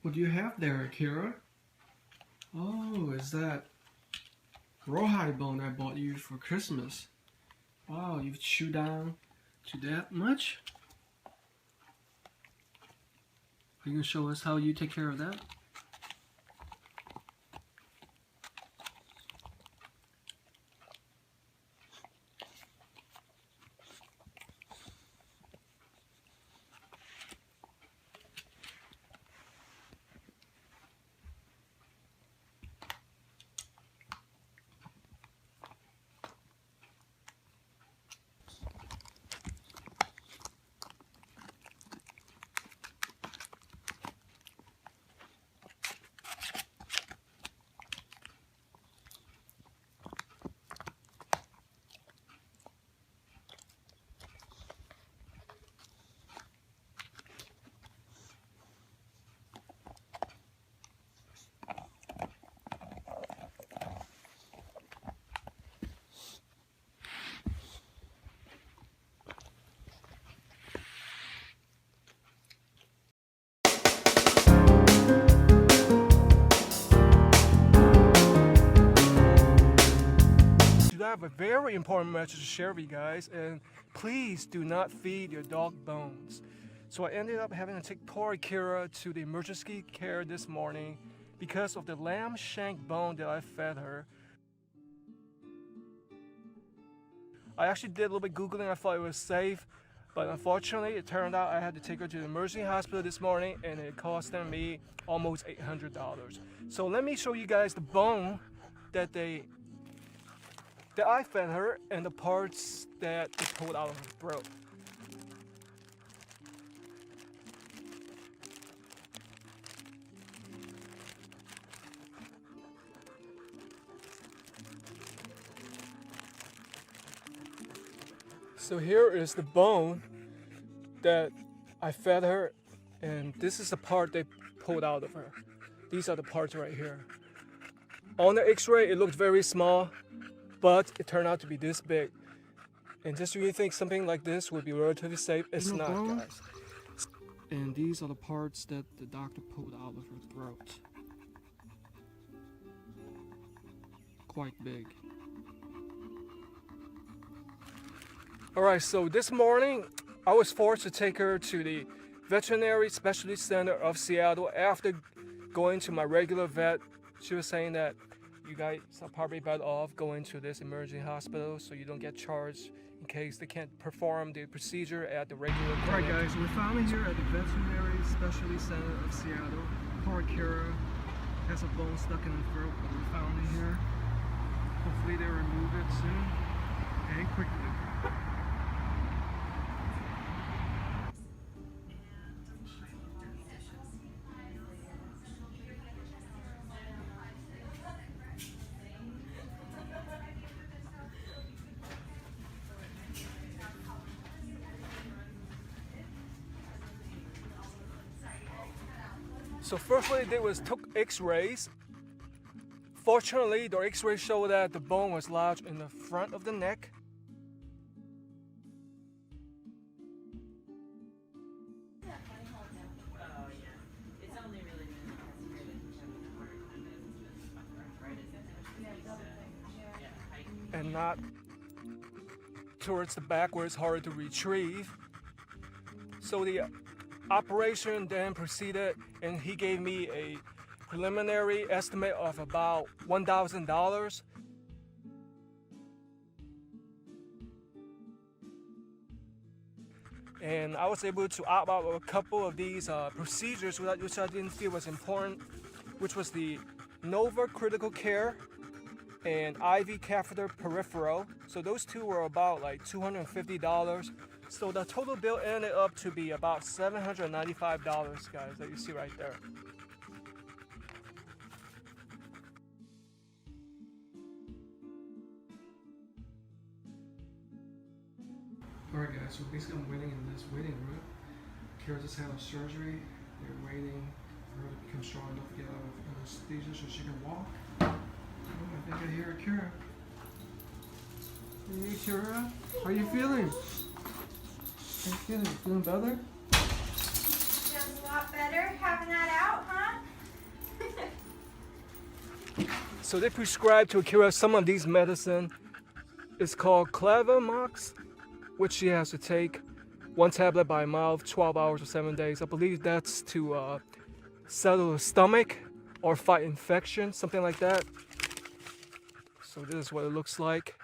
What do you have there, Akira? Oh, is that rawhide bone I bought you for Christmas? Wow, you've chewed down to that much? Are you gonna show us how you take care of that? I have a very important message to share with you guys, and please do not feed your dog bones. So I ended up having to take poor Akira to the emergency care this morning because of the lamb shank bone that I fed her. I actually did a little bit Googling. I thought it was safe, but unfortunately it turned out I had to take her to the emergency hospital this morning, and it cost me almost $800. So let me show you guys the bone that I fed her and the parts that they pulled out of her throat. So here is the bone that I fed her, and this is the part they pulled out of her. These are the parts right here. On the x-ray it looked very small, but it turned out to be this big. And just when you think something like this would be relatively safe, it's not, guys. And these are the parts that the doctor pulled out of her throat. Quite big. Alright, so this morning I was forced to take her to the Veterinary Specialty Center of Seattle. After going to my regular vet, she was saying that you guys are probably better off going to this emergency hospital so you don't get charged in case they can't perform the procedure at the regular clinic. Alright guys, we're finally here at the Veterinary Specialty Center of Seattle. Poor Akira has a bone stuck in her throat, but we found it here. Hopefully they remove it soon and quickly. So first what they did was took x-rays. Fortunately, the x-rays showed that the bone was lodged in the front of the neck. And not towards the back where it's hard to retrieve. So the operation then proceeded, and he gave me a preliminary estimate of about $1,000. And I was able to opt out of a couple of these procedures which I didn't feel was important, which was the Nova Critical Care and IV Catheter Peripheral. So those two were about like $250. So the total bill ended up to be about $795, guys, that you see right there. Alright guys, so basically I'm waiting in this waiting room. Kara just had a surgery. They're waiting for her to become strong enough to get out of anesthesia so she can walk. Oh, I think I hear Kara. Hey Kara, how are you feeling? How you feeling? Feeling better? Feels a lot better having that out, huh? So they prescribed to Akira some of these medicine. It's called Clavamox, which she has to take 1 tablet by mouth, 12 hours or 7 days. I believe that's to settle the stomach or fight infection, something like that. So this is what it looks like.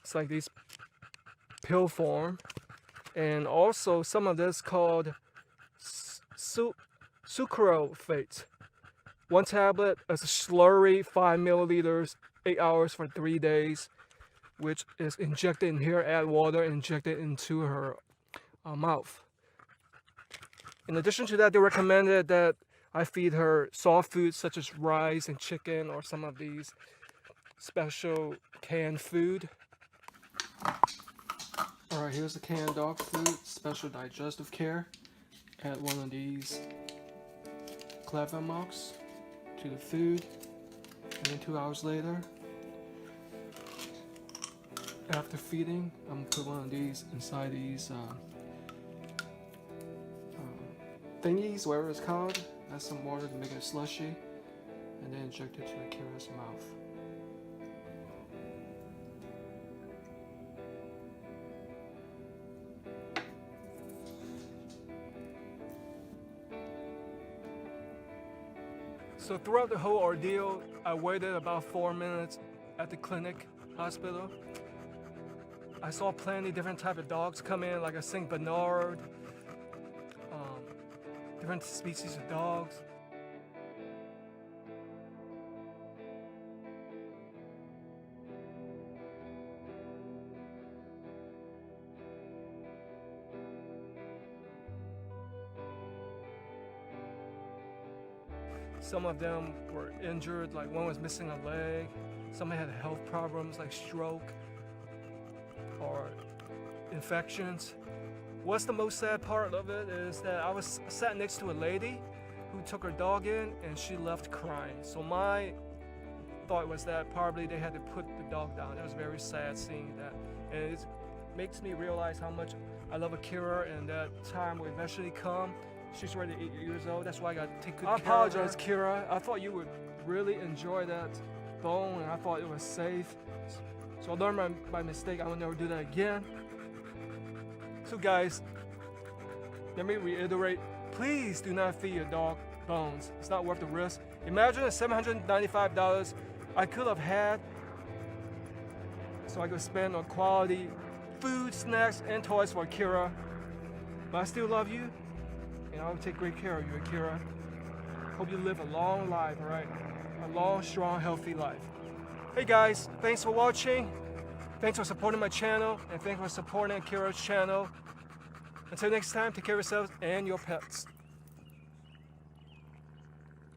It's like these pill form. And also some of this called sucralfate. 1 tablet as a slurry, 5 milliliters, 8 hours for 3 days, which is injected in here, add water, injected into her mouth. In addition to that, they recommended that I feed her soft foods such as rice and chicken or some of these special canned food. Alright, here's the canned dog food, special digestive care. Add one of these Clavamox to the food, and then 2 hours later, after feeding, I'm gonna put one of these inside these thingies, whatever it's called. Add some water to make it slushy, and then inject it to Akira's mouth. So throughout the whole ordeal, I waited about 4 minutes at the clinic, hospital. I saw plenty different type of dogs come in, like a Saint Bernard, different species of dogs. Some of them were injured, like one was missing a leg. Some had health problems like stroke or infections. What's the most sad part of it is that I was sat next to a lady who took her dog in and she left crying. So my thought was that probably they had to put the dog down. It was very sad seeing that. And it makes me realize how much I love Akira, and that time will eventually come. She's already 8 years old. That's why I got to take good care of her. I apologize, Kira. I thought you would really enjoy that bone, and I thought it was safe. So I learned my mistake. I will never do that again. So guys, let me reiterate. Please do not feed your dog bones. It's not worth the risk. Imagine the $795 I could have had so I could spend on quality food, snacks, and toys for Akira. But I still love you. And I will take great care of you, Akira. Hope you live a long life, alright? A long, strong, healthy life. Hey guys, thanks for watching. Thanks for supporting my channel, and thanks for supporting Akira's channel. Until next time, take care of yourselves and your pets.